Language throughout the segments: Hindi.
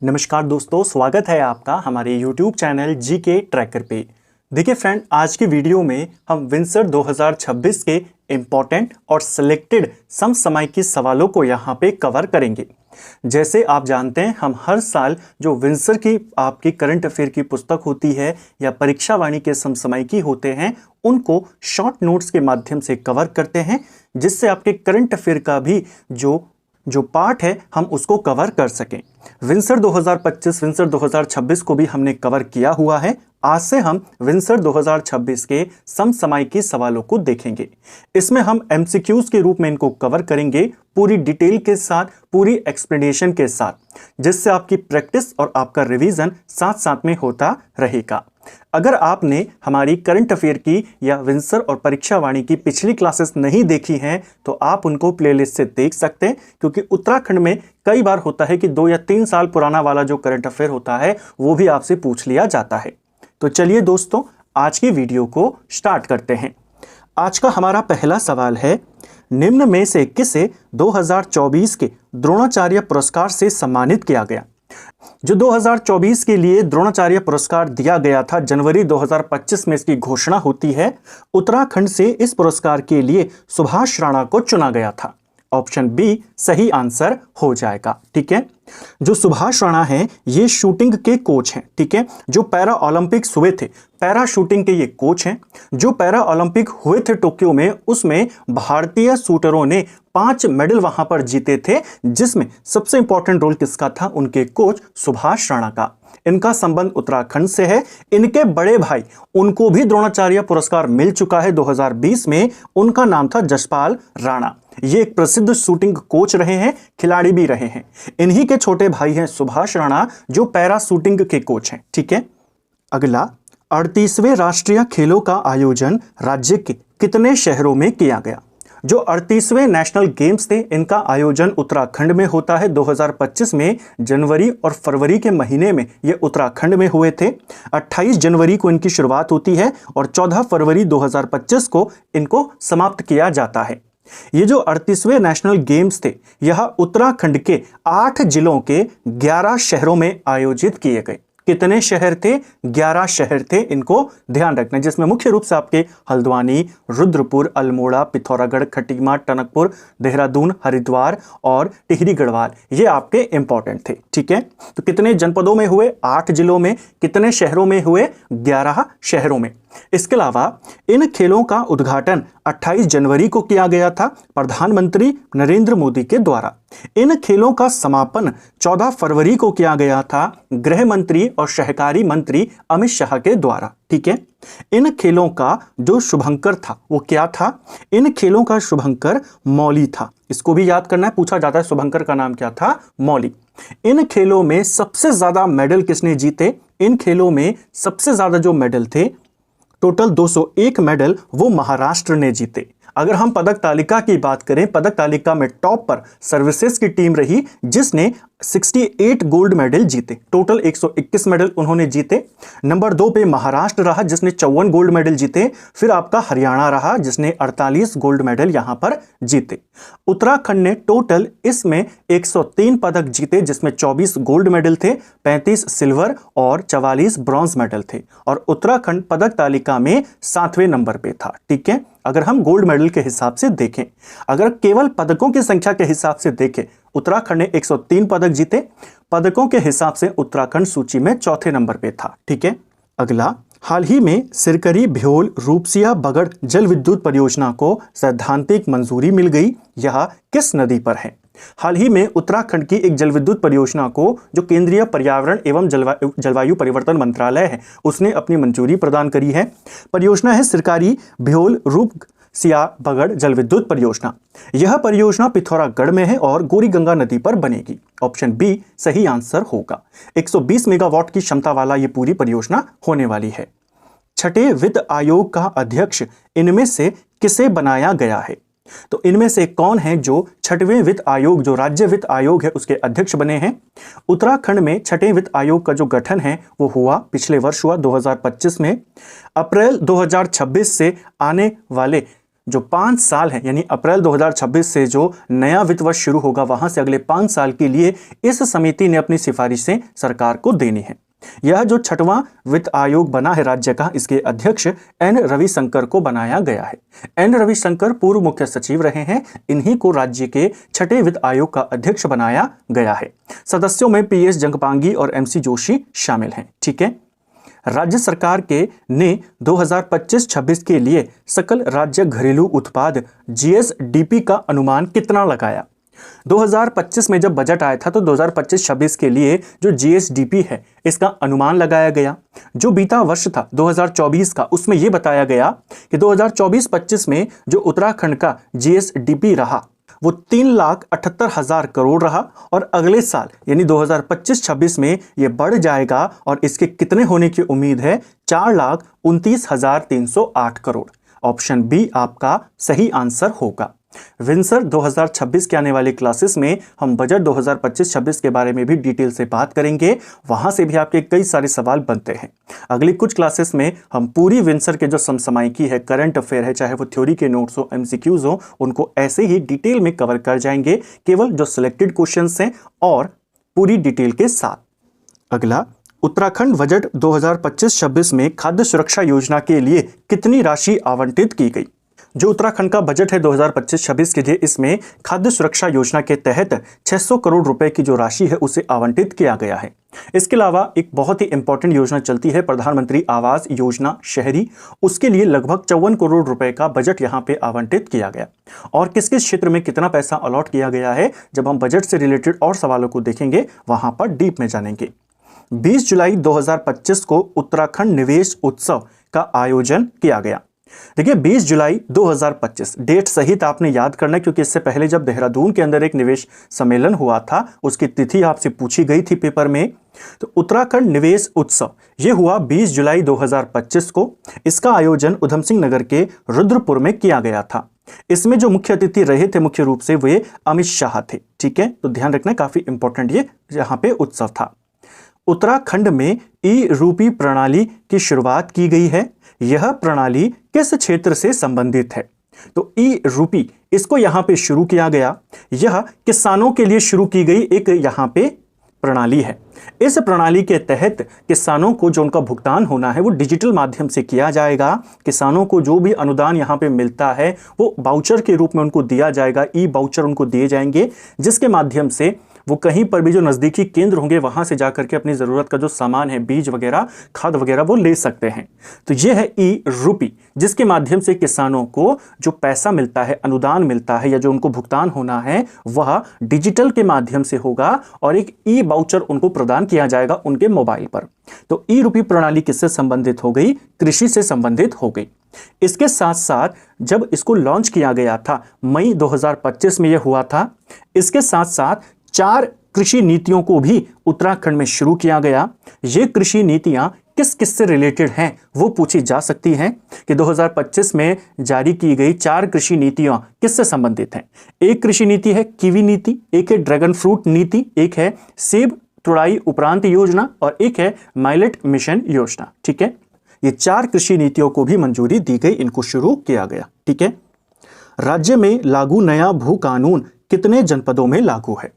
नमस्कार दोस्तों, स्वागत है आपका हमारे YouTube चैनल जीके ट्रैकर पे। देखिए फ्रेंड, आज की वीडियो में हम विंसर 2026 के इम्पॉर्टेंट और सिलेक्टेड समसामयिकी सवालों को यहाँ पे कवर करेंगे। जैसे आप जानते हैं, हम हर साल जो विंसर की आपकी करंट अफेयर की पुस्तक होती है या परीक्षा वाणी के समसामयिकी होते हैं, उनको शॉर्ट नोट्स के माध्यम से कवर करते हैं, जिससे आपके करंट अफेयर का भी जो पार्ट है हम उसको कवर कर सकें। विंसर 2025, विंसर 2026 को भी हमने कवर किया हुआ है। आज से हम विंसर 2026 के समसामयिकी सवालों को देखेंगे। इसमें हम एमसीक्यूज के रूप में इनको कवर करेंगे, पूरी डिटेल के साथ, पूरी एक्सप्लेनेशन के साथ, जिससे आपकी प्रैक्टिस और आपका रिवीजन साथ साथ में होता रहेगा। अगर आपने हमारी करंट अफेयर की या विंसर और परीक्षा वाणी की पिछली क्लासेस नहीं देखी हैं, तो आप उनको प्लेलिस्ट से देख सकते हैं, क्योंकि उत्तराखंड में कई बार होता है कि 2 या 3 साल पुराना वाला जो करंट अफेयर होता है वो भी आपसे पूछ लिया जाता है। तो चलिए दोस्तों, आज की वीडियो को स्टार्ट करते हैं। आज का हमारा पहला सवाल है, निम्न में से किसे 2024 के द्रोणाचार्य पुरस्कार से सम्मानित किया गया? जो 2024 के लिए द्रोणाचार्य पुरस्कार दिया गया था, जनवरी 2025 में इसकी घोषणा होती है। उत्तराखंड से इस पुरस्कार के लिए सुभाष राणा को चुना गया था। ऑप्शन बी सही आंसर हो जाएगा। ठीक है, जो सुभाष राणा हैं ये शूटिंग के कोच हैं। ठीक है, जो पैरा ओलंपिक्स हुए थे, पैरा शूटिंग के ये कोच हैं। जो पैरा ओलंपिक हुए थे टोक्यो में, उसमें भारतीय शूटरों ने 5 मेडल वहां पर जीते थे, जिसमें सबसे इंपॉर्टेंट रोल किसका था? उनके कोच सुभाष राणा का। इनका संबंध उत्तराखंड से है। इनके बड़े भाई, उनको भी द्रोणाचार्य पुरस्कार मिल चुका है 2020 में। उनका नाम था जसपाल राणा। ये एक प्रसिद्ध शूटिंग कोच रहे हैं, खिलाड़ी भी रहे हैं। इन्हीं के छोटे भाई हैं सुभाष राणा, जो पैरा शूटिंग के कोच हैं। ठीक है, अगला, 38वें राष्ट्रीय खेलों का आयोजन राज्य के कितने शहरों में किया गया? जो 38वें नेशनल गेम्स थे, इनका आयोजन उत्तराखंड में होता है। 2025 में जनवरी और फरवरी के महीने में ये उत्तराखंड में हुए थे। 28 जनवरी को इनकी शुरुआत होती है और 14 फरवरी 2025 को इनको समाप्त किया जाता है। ये जो 38वें नेशनल गेम्स थे, यह उत्तराखंड के 8 जिलों के 11 शहरों में आयोजित किए गए। कितने शहर थे? 11 शहर थे, इनको ध्यान रखना, जिसमें मुख्य रूप से आपके हल्द्वानी, रुद्रपुर, अल्मोड़ा, पिथौरागढ़, खटीमा, टनकपुर, देहरादून, हरिद्वार और टिहरी गढ़वाल, ये आपके इंपॉर्टेंट थे। ठीक है, तो कितने जनपदों में हुए? 8 जिलों में। कितने शहरों में हुए? 11 शहरों में। इसके अलावा इन खेलों का उद्घाटन 28 जनवरी को किया गया था प्रधानमंत्री नरेंद्र मोदी के द्वारा। इन खेलों का समापन 14 फरवरी को किया गया था गृह मंत्री और सहकारिता मंत्री अमित शाह के द्वारा। ठीक है, इन खेलों का जो शुभंकर था वो क्या था? इन खेलों का शुभंकर मौली था। इसको भी याद करना है, पूछा जाता है शुभंकर का नाम क्या था? मौली। इन खेलों में सबसे ज्यादा मेडल किसने जीते? इन खेलों में सबसे ज्यादा जो मेडल थे, टोटल 201 मेडल, वो महाराष्ट्र ने जीते। अगर हम पदक तालिका की बात करें, पदक तालिका में टॉप पर सर्विसेज की टीम रही, जिसने 68 गोल्ड मेडल जीते। टोटल 121 मेडल उन्होंने जीते। नंबर 2 पे महाराष्ट्र रहा, जिसने 54 गोल्ड मेडल जीते। फिर आपका हरियाणा रहा, जिसने 48 गोल्ड मेडल यहां पर जीते। उत्तराखंड ने टोटल इसमें 103 पदक जीते, जिसमें 24 गोल्ड मेडल थे, 35 सिल्वर और 44 ब्रॉन्ज मेडल थे। और उत्तराखंड पदक तालिका में 7वें नंबर पे था। ठीक है, अगर हम गोल्ड मेडल के हिसाब से देखें, अगर केवल पदकों की संख्या के हिसाब से देखें, उत्तराखंड ने 103 पदक जीते। पदकों के हिसाब से उत्तराखंड सूची में 4थे नंबर पे था। ठीक है, अगला, हाल ही में सिरकरी भ्योल रूपसिया बगड़ जल विद्युत परियोजना को सैद्धांतिक मंजूरी मिल गई। यह किस नदी पर है? हाल ही में उत्तराखंड की एक जल विद्युत परियोजना को जो केंद्रीय पर्यावरण एवं जलवायु परिवर्तन मंत्रालय है, उसने अपनी मंजूरी प्रदान करी है। परियोजना है सिरकारी भ्योल रूपसिया बगड़ जल विद्युत परियोजना। यह परियोजना पिथौरागढ़ में है और गौरीगंगा नदी पर बनेगी। ऑप्शन बी सही आंसर होगा। 120 मेगावाट की क्षमता वाला यह पूरी परियोजना होने वाली है। छठे वित्त आयोग का अध्यक्ष इनमें से किसे बनाया गया है? तो इनमें से कौन है जो 6वें वित्त आयोग, जो राज्य वित्त आयोग है, उसके अध्यक्ष बने हैं? उत्तराखंड में 6वें वित्त आयोग का जो गठन है वो हुआ, पिछले वर्ष हुआ 2025 में। अप्रैल 2026 से आने वाले जो 5 साल है यानी अप्रैल 2026 से जो नया वित्त वर्ष शुरू होगा वहां से अगले 5 साल के लिए इस समिति ने अपनी सिफारिशें सरकार को देनी है। यह जो 6वां वित्त आयोग बना है राज्य का, इसके अध्यक्ष एन रविशंकर को बनाया गया है। एन रविशंकर पूर्व मुख्य सचिव रहे हैं, इन्हीं को राज्य के 6ठे वित्त आयोग का अध्यक्ष बनाया गया है। सदस्यों में पीएस जंगपांगी और एमसी जोशी शामिल हैं। ठीक है, राज्य सरकार के ने 2025-26 के लिए सकल राज्य घरेलू उत्पाद जीएसडीपी का अनुमान कितना लगाया? 2025 में जब बजट आया था तो 2025-26 के लिए जो जीएसडीपी है इसका अनुमान लगाया गया। जो बीता वर्ष था 2024 का, उसमें यह बताया गया कि 2024-25 में जो उत्तराखंड का जीएसडीपी रहा वो 3,78,000 करोड़ रहा और अगले साल यानी 2025-26 में यह बढ़ जाएगा और इसके कितने होने की उम्मीद है? 4,29,308 करोड़। ऑप्शन बी आपका सही आंसर होगा। विंसर 2026 के आने वाले क्लासेस में हम बजट 2025-26 के बारे में भी डिटेल से बात करेंगे, वहां से भी आपके कई सारे सवाल बनते हैं। अगली कुछ क्लासेस में हम पूरी विंसर के जो समसामयिकी है, करंट अफेयर है, चाहे वो थ्योरी के नोट्स हो, एमसीक्यूज हो, उनको ऐसे ही डिटेल में कवर कर जाएंगे, केवल जो सिलेक्टेड क्वेश्चंस हैं और पूरी डिटेल के साथ। अगला, उत्तराखंड बजट 2025-26 में खाद्य सुरक्षा योजना के लिए कितनी राशि आवंटित की गई? जो उत्तराखंड का बजट है 2025-26 के लिए, इसमें खाद्य सुरक्षा योजना के तहत 600 करोड़ रुपए की जो राशि है उसे आवंटित किया गया है। इसके अलावा एक बहुत ही इंपॉर्टेंट योजना चलती है, प्रधानमंत्री आवास योजना शहरी, उसके लिए लगभग 54 करोड़ रुपए का बजट यहां पे आवंटित किया गया। और किस किस क्षेत्र में कितना पैसा अलॉट किया गया है, जब हम बजट से रिलेटेड और सवालों को देखेंगे वहां पर डीप में जानेंगे। 20 जुलाई 2025 को उत्तराखंड निवेश उत्सव का आयोजन किया गया। देखिए 20 जुलाई 2025 डेट सहित आपने याद करना है, क्योंकि इससे पहले जब देहरादून के अंदर एक निवेश सम्मेलन हुआ था उसकी तिथि आपसे पूछी गई थी पेपर में। तो उत्तराखंड निवेश उत्सव ये हुआ 20 जुलाई 2025 को। इसका आयोजन उधम सिंह नगर के रुद्रपुर में किया गया था। इसमें जो मुख्य अतिथि रहे थे मुख्य रूप से वे अमित शाह थे। ठीक है, तो ध्यान रखना, काफी इंपॉर्टेंट ये यहाँ पे उत्सव था। उत्तराखंड में ई रूपी प्रणाली की शुरुआत की गई है। यह प्रणाली किस क्षेत्र से संबंधित है? तो ई रूपी इसको यहां पे शुरू किया गया। यह किसानों के लिए शुरू की गई एक यहां पे प्रणाली है। इस प्रणाली के तहत किसानों को जो उनका भुगतान होना है वो डिजिटल माध्यम से किया जाएगा। किसानों को जो भी अनुदान यहाँ पे मिलता है वो बाउचर के रूप में उनको दिया जाएगा, ई बाउचर उनको दिए जाएंगे, जिसके माध्यम से वो कहीं पर भी जो नज़दीकी केंद्र होंगे वहां से जाकर के अपनी ज़रूरत का जो सामान है, बीज वगैरह, खाद वगैरह, वो ले सकते हैं। तो ये है ई रूपी, जिसके माध्यम से किसानों को जो पैसा मिलता है, अनुदान मिलता है या जो उनको भुगतान होना है वह डिजिटल के माध्यम से होगा और एक ई बाउचर उनको प्रदान किया जाएगा उनके मोबाइल पर। तो ई रूपी प्रणाली किससे संबंधित हो गई? कृषि से संबंधित हो गई। इसके साथ साथ जब इसको लॉन्च किया गया था मई 2025 में यह हुआ था। इसके साथ साथ 4 कृषि नीतियों को भी उत्तराखंड में शुरू किया गया। ये कृषि नीतियां किस किस से रिलेटेड हैं वो पूछी जा सकती हैं कि 2025 में जारी की गई 4 कृषि नीतियां किससे संबंधित हैं। एक कृषि नीति है कीवी नीति, एक है ड्रैगन फ्रूट नीति, एक है सेब तुड़ाई उपरांत योजना और एक है माइलेट मिशन योजना। ठीक है, ये 4 कृषि नीतियों को भी मंजूरी दी गई, इनको शुरू किया गया। ठीक है, राज्य में लागू नया भू कानून कितने जनपदों में लागू है?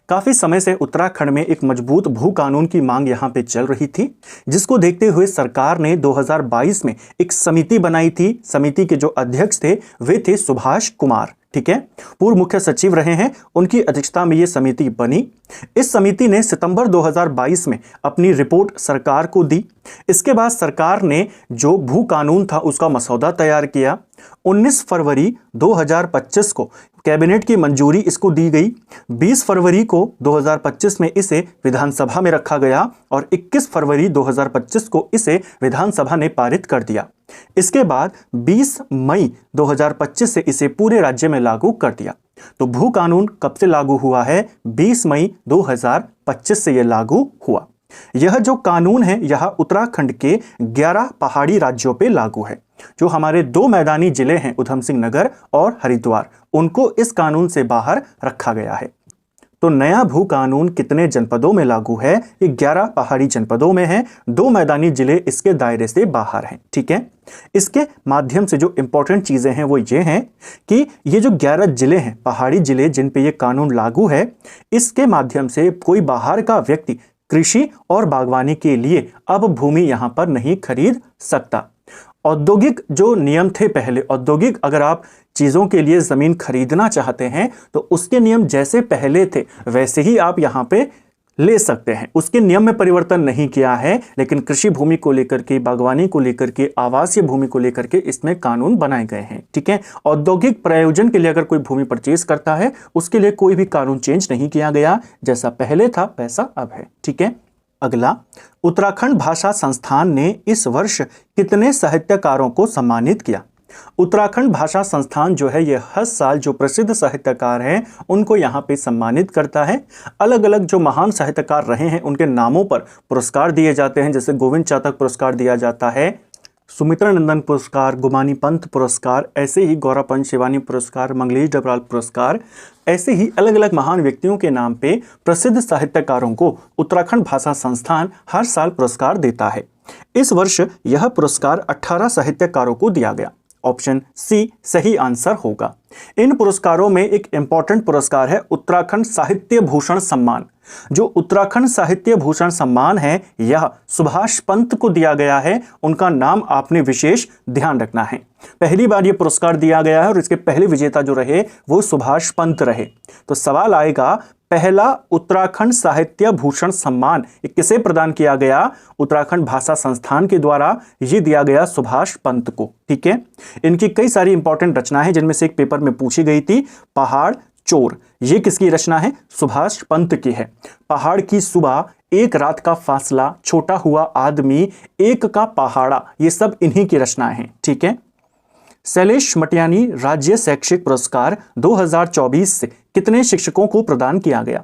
काफी समय से उत्तराखंड में एक मजबूत भू कानून की मांग यहां पे चल रही थी, जिसको देखते हुए सरकार ने 2022 में एक समिति बनाई थी। समिति के जो अध्यक्ष थे वे थे सुभाष कुमार। ठीक है, पूर्व मुख्य सचिव रहे हैं, उनकी अध्यक्षता में यह समिति बनी। इस समिति ने सितंबर 2022 में अपनी रिपोर्ट सरकार को दी। इसके बाद सरकार ने जो भू कानून था उसका मसौदा तैयार किया। 19 फरवरी 2025 को कैबिनेट की मंजूरी इसको दी गई। 20 फरवरी को 2025 में इसे विधानसभा में रखा गया और 21 फरवरी 2025 को इसे विधानसभा ने पारित कर दिया। इसके बाद 20 मई 2025 से इसे पूरे राज्य में लागू कर दिया। तो भू कानून कब से लागू हुआ है? 20 मई 2025 से यह लागू हुआ। यह जो कानून है यह उत्तराखंड के 11 पहाड़ी राज्यों पे लागू है। जो हमारे 2 मैदानी जिले हैं उधम सिंह नगर और हरिद्वार, उनको इस कानून से बाहर रखा गया है। तो नया भू कानून कितने जनपदों में लागू है? ये 11 पहाड़ी जनपदों में है, 2 मैदानी जिले इसके दायरे से बाहर हैं। ठीक है, इसके माध्यम से जो इंपॉर्टेंट चीजें हैं वो ये हैं कि ये जो 11 जिले हैं, पहाड़ी जिले जिन पे ये कानून लागू है, इसके माध्यम से कोई बाहर का व्यक्ति कृषि और बागवानी के लिए अब भूमि यहां पर नहीं खरीद सकता। औद्योगिक जो नियम थे पहले, औद्योगिक अगर आप चीजों के लिए जमीन खरीदना चाहते हैं तो उसके नियम जैसे पहले थे वैसे ही आप यहां पे ले सकते हैं, उसके नियम में परिवर्तन नहीं किया है। लेकिन कृषि भूमि को लेकर के, बागवानी को लेकर के, आवासीय भूमि को लेकर के इसमें कानून बनाए गए हैं। ठीक है, औद्योगिक प्रयोजन के लिए अगर कोई भूमि परचेज करता है उसके लिए कोई भी कानून चेंज नहीं किया गया, जैसा पहले था वैसा अब है। ठीक है, अगला, उत्तराखंड भाषा संस्थान ने इस वर्ष कितने साहित्यकारों को सम्मानित किया? उत्तराखंड भाषा संस्थान जो है ये हर साल जो प्रसिद्ध साहित्यकार हैं उनको यहाँ पे सम्मानित करता है। अलग अलग जो महान साहित्यकार रहे हैं उनके नामों पर पुरस्कार दिए जाते हैं, जैसे गोविंद चातक पुरस्कार दिया जाता है, सुमित्रा नंदन पुरस्कार, गुमानी पंत पुरस्कार, ऐसे ही गौरापंत शिवानी पुरस्कार, मंगलेश डबराल पुरस्कार, ऐसे ही अलग अलग महान व्यक्तियों के नाम पे प्रसिद्ध साहित्यकारों को उत्तराखंड भाषा संस्थान हर साल पुरस्कार देता है। इस वर्ष यह पुरस्कार 18 साहित्यकारों को दिया गया। ऑप्शन सी सही आंसर होगा। इन पुरस्कारों में एक इंपॉर्टेंट पुरस्कार है उत्तराखंड साहित्य भूषण सम्मान। जो उत्तराखंड साहित्य भूषण सम्मान है यह सुभाष पंत को दिया गया है, उनका नाम आपने विशेष ध्यान रखना है। पहली बार यह पुरस्कार दिया गया है और इसके पहले विजेता जो रहे वो सुभाष पंत रहे। तो सवाल आएगा, पहला उत्तराखंड साहित्य भूषण सम्मान किसे प्रदान किया गया? उत्तराखंड भाषा संस्थान के द्वारा ये दिया गया सुभाष पंत को। ठीक है, इनकी कई सारी इंपॉर्टेंट रचनाएं हैं जिनमें से एक पेपर में पूछी गई थी, पहाड़ चोर, ये किसकी रचना है? सुभाष पंत की है। पहाड़ की सुबह, एक रात का फासला, छोटा हुआ आदमी, एक का पहाड़ा, ये सब इन्हीं की रचनाएं हैं। ठीक है, शैलेश मटियानी राज्य शैक्षिक पुरस्कार 2024 से कितने शिक्षकों को प्रदान किया गया?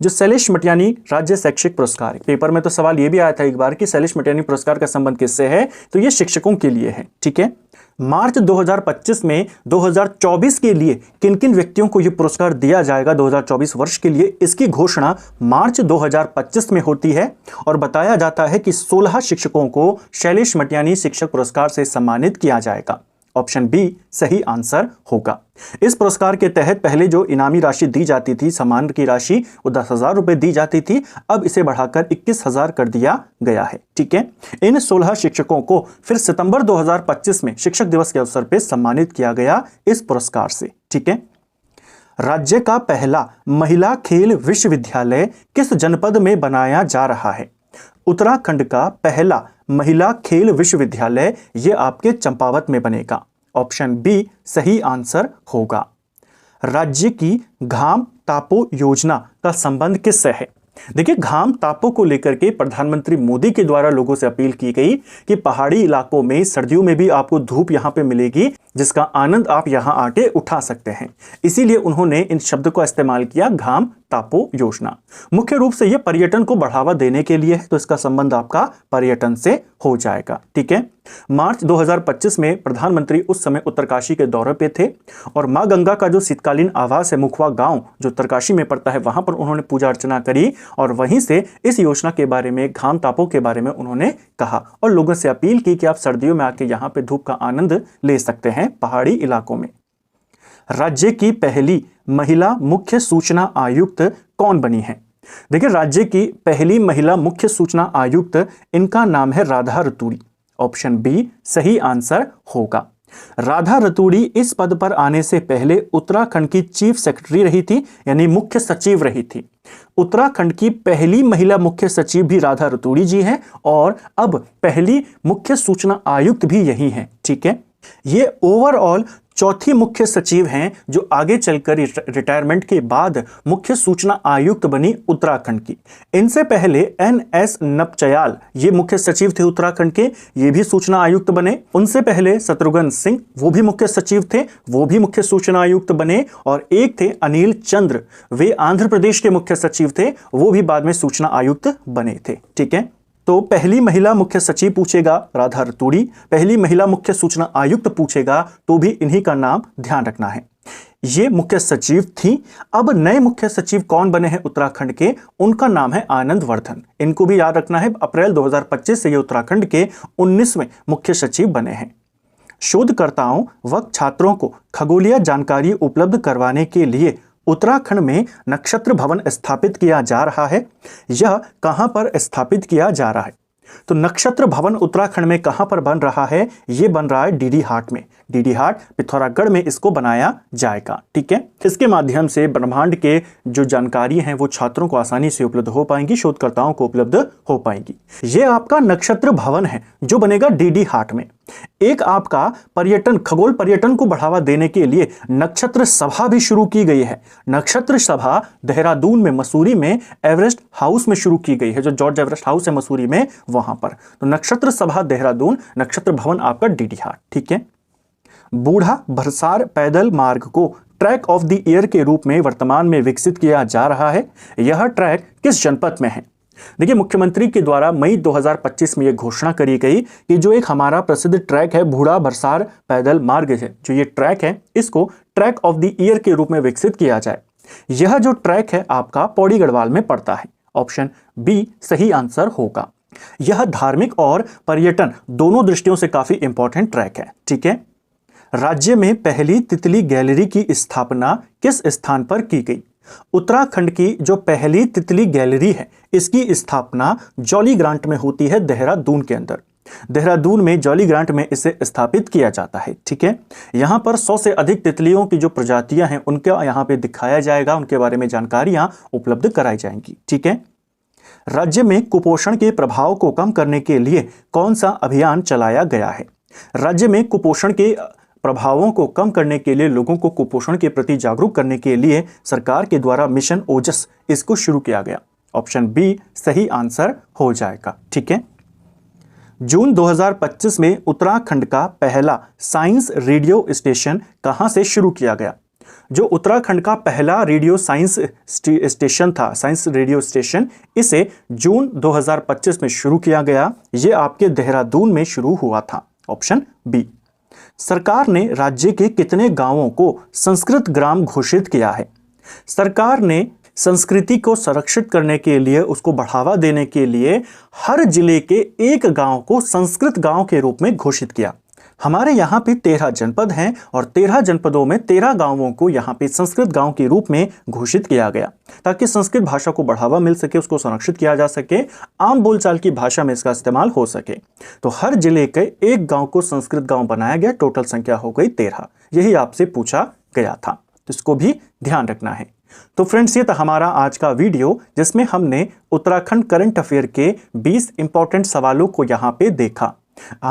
जो शैलेश मटियानी राज्य शैक्षिक पुरस्कार, पेपर में तो सवाल यह भी आया था एक बार कि शैलेश मटियानी पुरस्कार का संबंध किससे है, तो यह शिक्षकों के लिए है। ठीक है, मार्च 2025 में 2024 के लिए किन किन व्यक्तियों को यह पुरस्कार दिया जाएगा 2024 वर्ष के लिए, इसकी घोषणा मार्च 2025 में होती है और बताया जाता है कि 16 शिक्षकों को शैलेश मटियानी शिक्षक पुरस्कार से सम्मानित किया जाएगा। ऑप्शन बी सही आंसर होगा। इस पुरस्कार के तहत पहले जो इनामी राशि दी जाती थी, सम्मान की राशि, वो 10,000 रुपए दी जाती थी, अब इसे बढ़ाकर 21,000 कर दिया गया है। ठीक है, इन 16 शिक्षकों को फिर सितंबर 2025 में शिक्षक दिवस के अवसर पर सम्मानित किया गया इस पुरस्कार से। ठीक है, राज्य का पहला महिला खेल विश्वविद्यालय किस जनपद में बनाया जा रहा है? उत्तराखंड का पहला महिला खेल विश्वविद्यालय ये आपके चंपावत में बनेगा। ऑप्शन बी सही आंसर होगा। राज्य की घाम तापो योजना का संबंध किससे है? देखिए, घाम तापो को लेकर के प्रधानमंत्री मोदी के द्वारा लोगों से अपील की गई कि पहाड़ी इलाकों में सर्दियों में भी आपको धूप यहां पे मिलेगी जिसका आनंद आप यहां आके उठा सकते हैं। इसीलिए उन्होंने इन शब्द को इस्तेमाल किया, घाम तापो योजना। मुख्य रूप से यह पर्यटन को बढ़ावा देने के लिए है, तो इसका संबंध आपका पर्यटन से हो जाएगा। ठीक है, मार्च 2025 में प्रधानमंत्री उस समय उत्तरकाशी के दौरे पे थे और मां गंगा का जो शीतकालीन आवास है मुखवा गांव जो उत्तरकाशी में पड़ता है, वहां पर उन्होंने पूजा अर्चना करी और वहीं से इस योजना के बारे में, घाम तापो के बारे में उन्होंने कहा और लोगों से अपील की कि आप सर्दियों में आके यहाँ पे धूप का आनंद ले सकते हैं पहाड़ी इलाकों में। राज्य की पहली महिला मुख्य सूचना आयुक्त कौन बनी है? देखिए, राज्य की पहली महिला मुख्य सूचना आयुक्त, इनका नाम है राधा रतूड़ी। ऑप्शन बी सही आंसर होगा। राधा रतूड़ी इस पद पर आने से पहले उत्तराखंड की चीफ सेक्रेटरी रही थी, यानी मुख्य सचिव रही थी। उत्तराखंड की पहली महिला मुख्य सचिव भी राधा रतूड़ी जी हैं और अब पहली मुख्य सूचना आयुक्त भी यही हैं। ठीक है, ये ओवरऑल चौथी मुख्य सचिव हैं जो आगे चलकर रिटायरमेंट के बाद मुख्य सूचना आयुक्त बनी उत्तराखंड की। इनसे पहले NS नपचयाल ये मुख्य सचिव थे उत्तराखंड के, ये भी सूचना आयुक्त बने। उनसे पहले शत्रुघ्न सिंह वो भी मुख्य सचिव थे, वो भी मुख्य सूचना आयुक्त बने। और एक थे अनिल चंद्र, वे आंध्र प्रदेश के मुख्य सचिव थे, वो भी बाद में सूचना आयुक्त बने थे। ठीक है, तो पहली महिला मुख्य सचिव पूछेगा राधा रतूड़ी, पहली महिला मुख्य सूचना आयुक्त पूछेगा तो भी इन्हीं का नाम ध्यान रखना है। ये मुख्य सचिव थी। अब नए मुख्य सचिव कौन बने हैं उत्तराखंड के, उनका नाम है आनंद वर्धन। इनको भी याद रखना है, अप्रैल 2025 से ये उत्तराखंड के 19वें मुख्य सचिव बने हैं। शोधकर्ताओं व छात्रों को खगोलीय जानकारी उपलब्ध करवाने के लिए उत्तराखंड में नक्षत्र भवन स्थापित किया जा रहा है। यह कहां पर स्थापित किया जा रहा है? तो नक्षत्र भवन उत्तराखंड में कहां पर बन रहा है? यह बन रहा है डीडी हाट में। डीडी हाट पिथौरागढ़ में इसको बनाया जाएगा। ठीक है, इसके माध्यम से ब्रह्मांड के जो जानकारी हैं वो छात्रों को आसानी से उपलब्ध हो पाएंगी, शोधकर्ताओं को उपलब्ध हो पाएंगी। यह आपका नक्षत्र भवन है जो बनेगा डीडी हाट में। एक आपका पर्यटन, खगोल पर्यटन को बढ़ावा देने के लिए नक्षत्र सभा भी शुरू की गई है। नक्षत्र सभा देहरादून में, मसूरी में एवरेस्ट हाउस में शुरू की गई है, जो जॉर्ज एवरेस्ट हाउस है मसूरी में, वहां पर। तो नक्षत्र सभा देहरादून, नक्षत्र भवन आपका डीडी हाट। ठीक है। बूढ़ा भरसार पैदल मार्ग को ट्रैक ऑफ द ईयर के रूप में वर्तमान में विकसित किया जा रहा है। यह ट्रैक किस जनपद में है? देखिए, मुख्यमंत्री के द्वारा मई 2025 में यह घोषणा करी गई कि जो एक हमारा प्रसिद्ध ट्रैक है बूढ़ा भरसार पैदल मार्ग है, जो ये ट्रैक है, इसको ट्रैक ऑफ द ईयर के रूप में विकसित किया जाए। यह जो ट्रैक है आपका पौड़ी गढ़वाल में पड़ता है। ऑप्शन बी सही आंसर होगा। यह धार्मिक और पर्यटन दोनों दृष्टियों से काफी इंपॉर्टेंट ट्रैक है। ठीक है। राज्य में पहली तितली गैलरी की स्थापना किस स्थान पर की गई? उत्तराखंड की जो पहली तितली गैलरी है, इसकी स्थापना जॉली ग्रांट में होती है, देहरादून के अंदर। देहरादून में जॉली ग्रांट में इसे स्थापित किया जाता है। ठीक है। यहां पर 100 से अधिक तितलियों की जो प्रजातियां हैं उनका यहां पे दिखाया जाएगा, उनके बारे में जानकारियां उपलब्ध कराई जाएंगी। ठीक है। राज्य में कुपोषण के प्रभाव को कम करने के लिए कौन सा अभियान चलाया गया है? राज्य में कुपोषण के प्रभावों को कम करने के लिए, लोगों को कुपोषण के प्रति जागरूक करने के लिए सरकार के द्वारा मिशन ओजस इसको शुरू किया गया। ऑप्शन बी सही आंसर हो जाएगा। ठीक है। जून 2025 में उत्तराखंड का पहला साइंस रेडियो स्टेशन कहां से शुरू किया गया? जो उत्तराखंड का पहला रेडियो साइंस स्टेशन था, साइंस रेडियो स्टेशन, इसे जून 2025 में शुरू किया गया। यह आपके देहरादून में शुरू हुआ था। Option B. सरकार ने राज्य के कितने गांवों को संस्कृत ग्राम घोषित किया है? सरकार ने संस्कृति को संरक्षित करने के लिए, उसको बढ़ावा देने के लिए हर जिले के एक गांव को संस्कृत गांव के रूप में घोषित किया। हमारे यहाँ पे 13 जनपद हैं और 13 जनपदों में 13 गांवों को यहाँ पे संस्कृत गांव के रूप में घोषित किया गया, ताकि संस्कृत भाषा को बढ़ावा मिल सके, उसको संरक्षित किया जा सके, आम बोलचाल की भाषा में इसका इस्तेमाल हो सके। तो हर जिले के एक गांव को संस्कृत गांव बनाया गया। टोटल संख्या हो गई 13। यही आपसे पूछा गया था, तो इसको भी ध्यान रखना है। तो फ्रेंड्स, ये था हमारा आज का वीडियो, जिसमें हमने उत्तराखंड करंट अफेयर के 20 इंपॉर्टेंट सवालों को यहाँ पे देखा।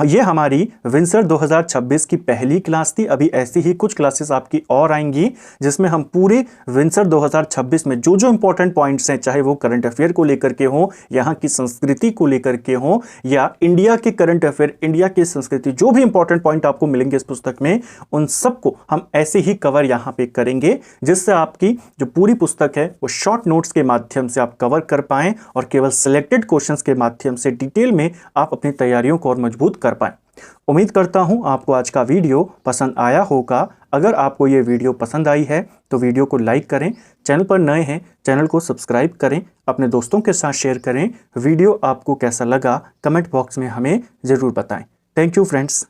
ये हमारी विंसर 2026 की पहली क्लास थी। अभी ऐसी ही कुछ क्लासेस आपकी और आएंगी, जिसमें हम पूरे विंसर 2026 में जो जो इंपॉर्टेंट पॉइंट्स हैं, चाहे वो करंट अफेयर को लेकर के हो, यहाँ की संस्कृति को लेकर के हो, या इंडिया के करंट अफेयर, इंडिया की संस्कृति, जो भी इंपॉर्टेंट पॉइंट आपको मिलेंगे इस पुस्तक में, उन सबको हम ऐसे ही कवर यहाँ पे करेंगे, जिससे आपकी जो पूरी पुस्तक है वो शॉर्ट नोट्स के माध्यम से आप कवर कर पाएं और केवल सिलेक्टेड क्वेश्चंस के माध्यम से डिटेल में आप अपनी तैयारियों को और मजबूत कर पाएं। उम्मीद करता हूं आपको आज का वीडियो पसंद आया होगा। अगर आपको ये वीडियो पसंद आई है तो वीडियो को लाइक करें, चैनल पर नए हैं चैनल को सब्सक्राइब करें, अपने दोस्तों के साथ शेयर करें। वीडियो आपको कैसा लगा कमेंट बॉक्स में हमें ज़रूर बताएं। Thank you friends.